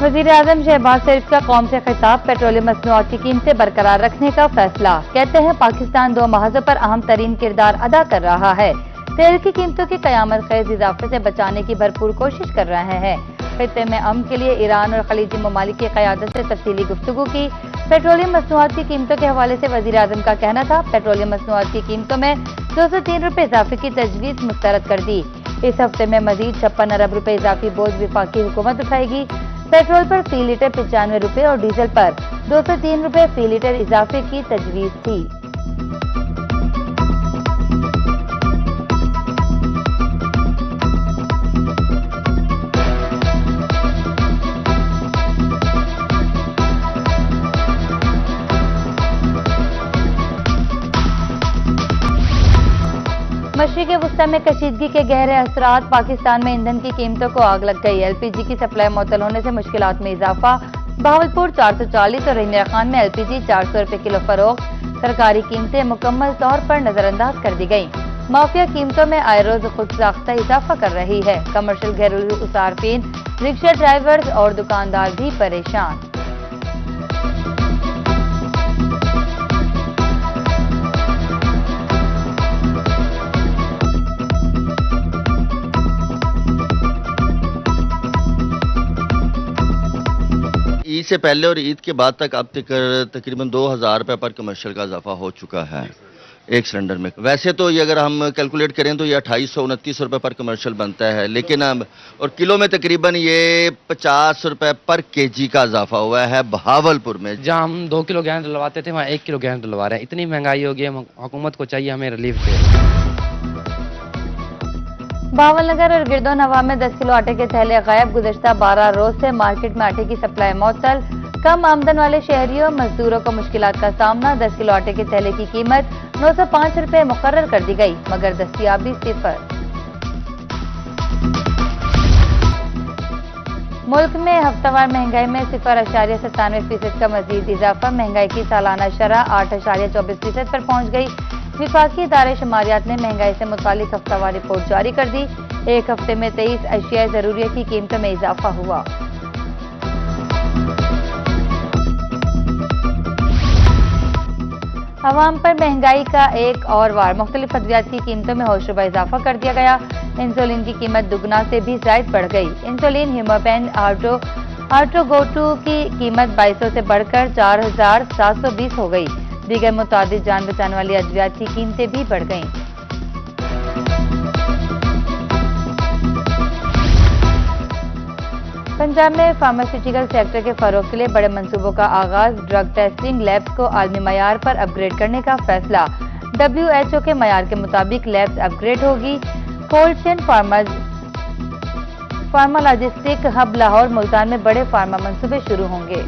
वज़ीर-ए-आज़म शहबाज शरीफ का कौम से खिताब, पेट्रोलियम मसनूआत की कीमतें बरकरार रखने का फैसला। कहते हैं पाकिस्तान दो महाजों पर अहम तरीन किरदार अदा कर रहा है। तेल की कीमतों की कयामत खेज इजाफे से बचाने की भरपूर कोशिश कर रहे हैं। खित्ते में अमन के लिए ईरान और खलीजी ममालिक की क़यादत से तफसीली गुफ्तगू की। पेट्रोलियम मसनूआत की कीमतों के हवाले से वज़ीर-ए-आज़म का कहना था, पेट्रोलियम मसनूआत की कीमतों में 203 रुपये इजाफे की तजवीज़ मुस्तरद कर दी। इस हफ्ते में मजीद 56 अरब रुपये इजाफी बोझ विफाकी हुकूमत उठाएगी। पेट्रोल पर फी लीटर 95 रुपये और डीजल पर 203 रुपये फी लीटर इजाफे की तजवीज़ थी। मशरिक़ वस्ता में कशीदगी के गहरे असरात, पाकिस्तान में ईंधन की कीमतों को आग लग गई। एलपीजी की सप्लाई मुअत्तल होने से मुश्किलात में इजाफा। बहावलपुर 440 और इंदिरा खान में एलपीजी 400 रुपये किलो फरोख्त। सरकारी कीमतें मुकम्मल तौर पर नजरअंदाज कर दी गई। माफिया कीमतों में आए रोज खुद साख्ता इजाफा कर रही है। कमर्शियल घरेलू सार्फिन, रिक्शा ड्राइवर्स और दुकानदार भी परेशान। ईद से पहले और ईद के बाद तक अब तक तकरीबन 2000 रुपये पर कमर्शियल का इजाफा हो चुका है एक सिलेंडर में। वैसे तो ये अगर हम कैलकुलेट करें तो ये 2829 रुपये पर कमर्शियल बनता है, लेकिन अब और किलो में तकरीबन ये 50 रुपये पर केजी का इजाफा हुआ है बहावलपुर में। जहाँ हम 2 किलो गैस डलवाते थे वहाँ 1 किलो गैस डलवा रहे हैं। इतनी महंगाई हो गई है, हुकूमत को चाहिए हमें रिलीफ दे। बहावलनगर और गिरदोनवा में 10 किलो आटे के थैले गायब। गुज़श्ता 12 रोज से मार्केट में आटे की सप्लाई मुअत्तल। कम आमदन वाले शहरियों मजदूरों को मुश्किलात का सामना। 10 किलो आटे के थैले की कीमत 905 रुपये मुकर्रर कर दी गई, मगर दस्तियाबी सिफर। मुल्क में हफ्तावार महंगाई में 0.97% का मजीद इजाफा। महंगाई की सालाना शरह 8.24% पर पहुंच गई। विफाकी इदारे शुमारियात ने महंगाई से मुतालिक हफ्तावार रिपोर्ट जारी कर दी। एक हफ्ते में 23 अशिया जरूरिया की कीमतों में इजाफा हुआ। अवाम पर महंगाई का एक और वार, मुख्तलिफ अद्वियात की कीमतों में होशरुबा इजाफा कर दिया गया। इंसुलिन की कीमत दुगना से भी जायद बढ़ गई। इंसुलिन, हीमोपेन, आर्टोगोटू की कीमत 2200 से बढ़कर 4720 हो गई। दीगर मुतादिद जान बचाने वाली अद्वियात की कीमतें भी बढ़ गईं। पंजाब में फार्मास्यूटिकल सेक्टर के फरोग के लिए बड़े मंसूबों का आगाज। ड्रग टेस्टिंग लैब्स को आलमी मयार पर अपग्रेड करने का फैसला। WHO के मयार के मुताबिक लैब्स अपग्रेड होगी। Cold chain pharma logistic hub Lahore, Multan में बड़े फार्मा मंसूबे शुरू होंगे।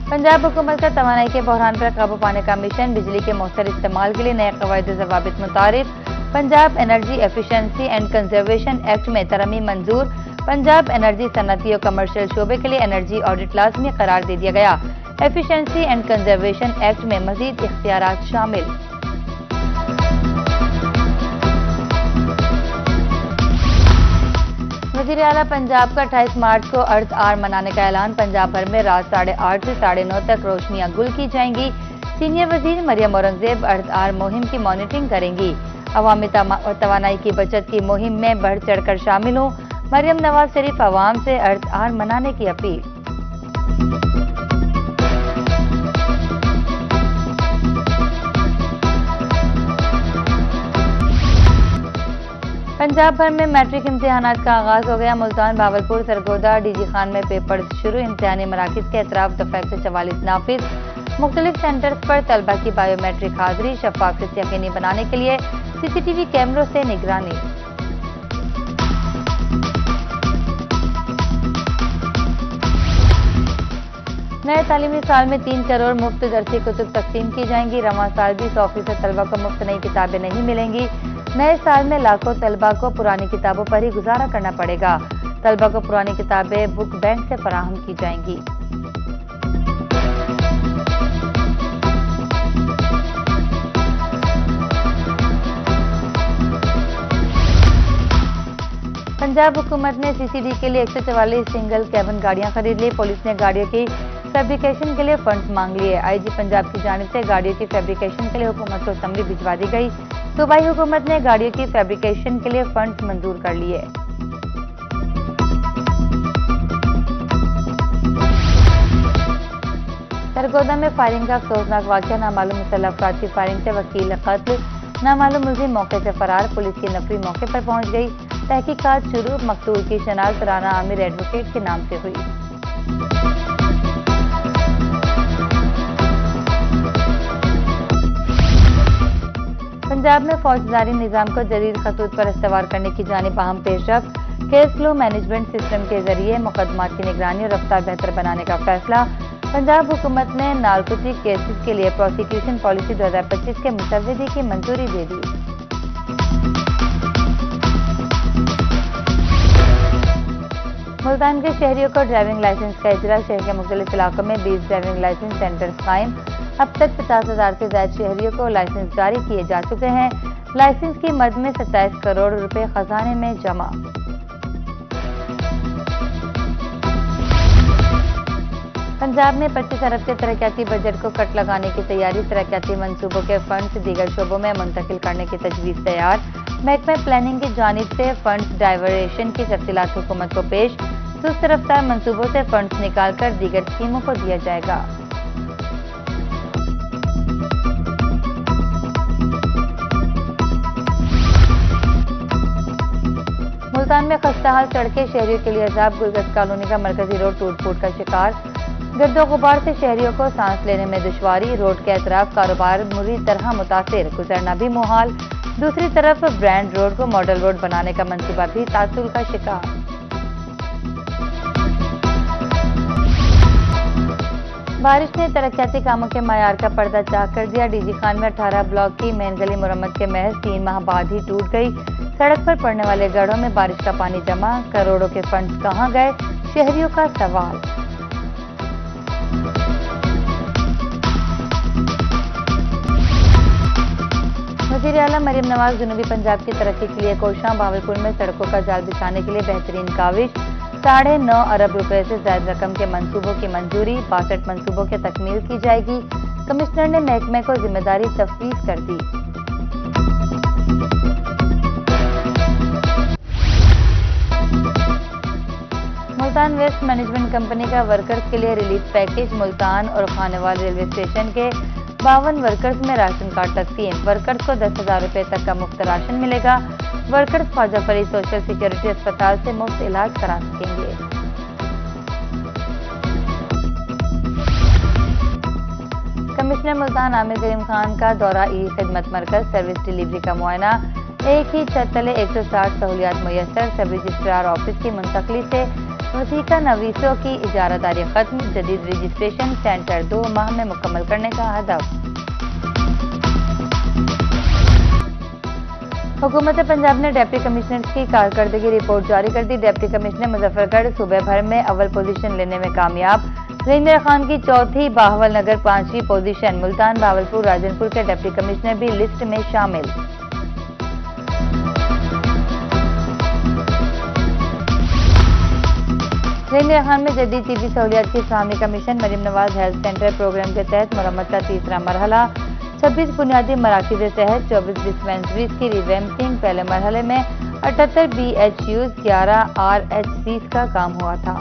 पंजाब हुकूमत का तवानाई के बहरान पर काबू पाने का मिशन। बिजली के मौसर इस्तेमाल के लिए नए कवायद ज़वाबित मुतारिफ। Punjab energy efficiency and conservation act में तरमीम मंजूर। पंजाब एनर्जी सनती और कमर्शियल शोबे के लिए एनर्जी ऑडिट लाजमी करार दे दिया गया। एफिशिएंसी एंड कंजर्वेशन एक्ट में मजीद इख्तियारात शामिल। वज़ीर आला पंजाब का 28 मार्च को अर्थ आवर मनाने का ऐलान। पंजाब भर में रात 8:30 से 9:30 तक रोशनियां गुल की जाएंगी। सीनियर वजीर मरियम औरंगजेब अर्थ आवर मुहिम की मॉनिटरिंग करेंगी। अवामी तवानाई की बचत की मुहिम में बढ़ चढ़कर शामिल हों। मरियम नवाज शरीफ अवाम से अर्थ आवर मनाने की अपील। पंजाब भर में मैट्रिक इम्तिहानात का आगाज हो गया। मुल्तान, भावलपुर, सरगोदा, डीजी खान में पेपर शुरू। इम्तिहानी मराकिज के अतराफ दफा 144 नाफिज। मुख्तलिफ सेंटर्स पर तलबा की बायोमेट्रिक हाजिरी शफाफियत यकीनी बनाने के लिए CCTV कैमरों से निगरानी। नए तालीमी साल में 3 करोड़ मुफ्त दरसी कुतुब तकसीम की जाएंगी। रवां साल भी 100% तलबा को मुफ्त नई किताबें नहीं मिलेंगी। नए साल में लाखों तलबा को पुरानी किताबों पर ही गुजारा करना पड़ेगा। तलबा को पुरानी किताबें बुक बैंक से फराहम की जाएंगी। पंजाब हुकूमत ने सीसीडी के लिए 144 सिंगल कैबिन गाड़ियां खरीद ली। पुलिस ने गाड़ियों की फैब्रिकेशन के लिए फंड्स मांग लिए। आईजी पंजाब की जानिब से गाड़ियों की फैब्रिकेशन के लिए हुकूमत को समरी भिजवा दी गई। सूबाई हुकूमत ने गाड़ियों की फैब्रिकेशन के लिए फंड्स मंजूर कर लिए। सरगोदा में फायरिंग का अफसोसनाक वाक़या। नामालूम मुसल्लह अफराद की फायरिंग से वकील कत्ल, नामालूम मुलजिम मौके से फरार। पुलिस की नफरी मौके पर पहुंच गई। तहकीकात शुरू। मकतूल की शनाख्त राना आमिर एडवोकेट के नाम से हुई। पंजाब में फौजदारी निजाम को जदीद खतूत पर इस्तवार करने की जानिब अहम पेशरफ्त। केस फ्लो मैनेजमेंट सिस्टम के जरिए मुकदमात की निगरानी और रफ्तार बेहतर बनाने का फैसला। पंजाब हुकूमत ने नारकोटिक केसेस के लिए प्रोसिक्यूशन पॉलिसी 2025 के मुसव्वदे की मंजूरी दे दी। मुल्तान के शहरियों को ड्राइविंग लाइसेंस का इजरा। शहर के मुख्तलिफ इलाकों में 20 ड्राइविंग लाइसेंस सेंटर्स कायम। अब तक 50,000 से ज्यादा शहरियों को लाइसेंस जारी किए जा चुके हैं। लाइसेंस की मद में 27 करोड़ रुपए खजाने में जमा। पंजाब में 25 अरब के तरक्याती बजट को कट लगाने की तैयारी। तरक्याती मंसूबों के फंड्स दीगर शोबों में मुंतकिल करने की तजवीज़ तैयार। महकमा प्लानिंग की जानिब से फंड्स डाइवर्शन की तफसीलात हुकूमत को पेश। सुस्त रफ्तार मंसूबों से फंड्स निकालकर दीगर स्कीमों को दिया जाएगा। मुल्तान में खस्ताहाल सड़कें शहरियों के लिए अजाब। गुलगस्त कॉलोनी का मरकजी रोड टूट फूट का शिकार। गर्दो गुबार से शहरियों को सांस लेने में दुश्वारी। रोड के अतराफ कारोबार बुरी तरह मुतासिर, गुजरना भी मुहाल। दूसरी तरफ ब्रांड रोड को मॉडल रोड बनाने का मंसूबा भी तासुल का शिकार। बारिश ने तरक्याती कामों के मयार का पर्दा चाक कर दिया। डीजी खान में 18 ब्लॉक की मेन गली मुरम्मत के महज 3 माह बाद ही टूट गई। सड़क पर पड़ने वाले गढ़ों में बारिश का पानी जमा। करोड़ों के फंड्स कहां गए, शहरियों का सवाल। वज़ीर आला मरीम नवाज जनूबी पंजाब की तरक्की के लिए कोशां। भावलपुर में सड़कों का जाल बिछाने के लिए बेहतरीन काविश। 9.5 अरब रुपए से ज्यादा रकम के मंसूबों की मंजूरी। 62 मंसूबों की तकमील की जाएगी। कमिश्नर ने महकमे को जिम्मेदारी तफवीज़ कर दी। मुल्तान वेस्ट मैनेजमेंट कंपनी का वर्कर्स के लिए रिलीफ पैकेज। मुल्तान और खानेवाल रेलवे स्टेशन के 52 वर्कर्स में राशन कार्ड तकसीम। वर्कर्स को 10,000 रुपए तक का मुफ्त राशन मिलेगा। Workers Khwaja Farid social security अस्पताल से मुफ्त इलाज करा सकेंगे। कमिश्नर मुल्तान आमिर करीम खान का दौरा ई खिदमत मरकज। सर्विस डिलीवरी का मुआयना। एक ही छत तले 160 सहूलियात मुयस्सर। सब रजिस्ट्रार ऑफिस की मुंतकली से वसीका नवीसों की इजारादारी खत्म। जदीद रजिस्ट्रेशन सेंटर 2 माह में मुकम्मल करने का हदफ। हुकूमत पंजाब ने डिप्टी कमिश्नर की कारकर्दगी रिपोर्ट जारी कर दी। डिप्टी कमिश्नर मुजफ्फरगढ़ सूबे भर में अव्वल पोजीशन लेने में कामयाब। रहीम खान की चौथी, बाहवल नगर 5वीं पोजीशन। मुल्तान, भावलपुर, राजनपुर के डिप्टी कमिश्नर भी लिस्ट में शामिल। रहीम खान में जदीद टीबी सहूलियात की फराहमी का mission. Maryam Nawaz health centre programme के तहत मरम्मत का तीसरा मरहला। 26 बुनियादी मराकज़ के तहत 24 डिस्पेंसरीज की रिवैम्पिंग। पहले मरहले में 78 BHUs 11 RHCs का काम हुआ था।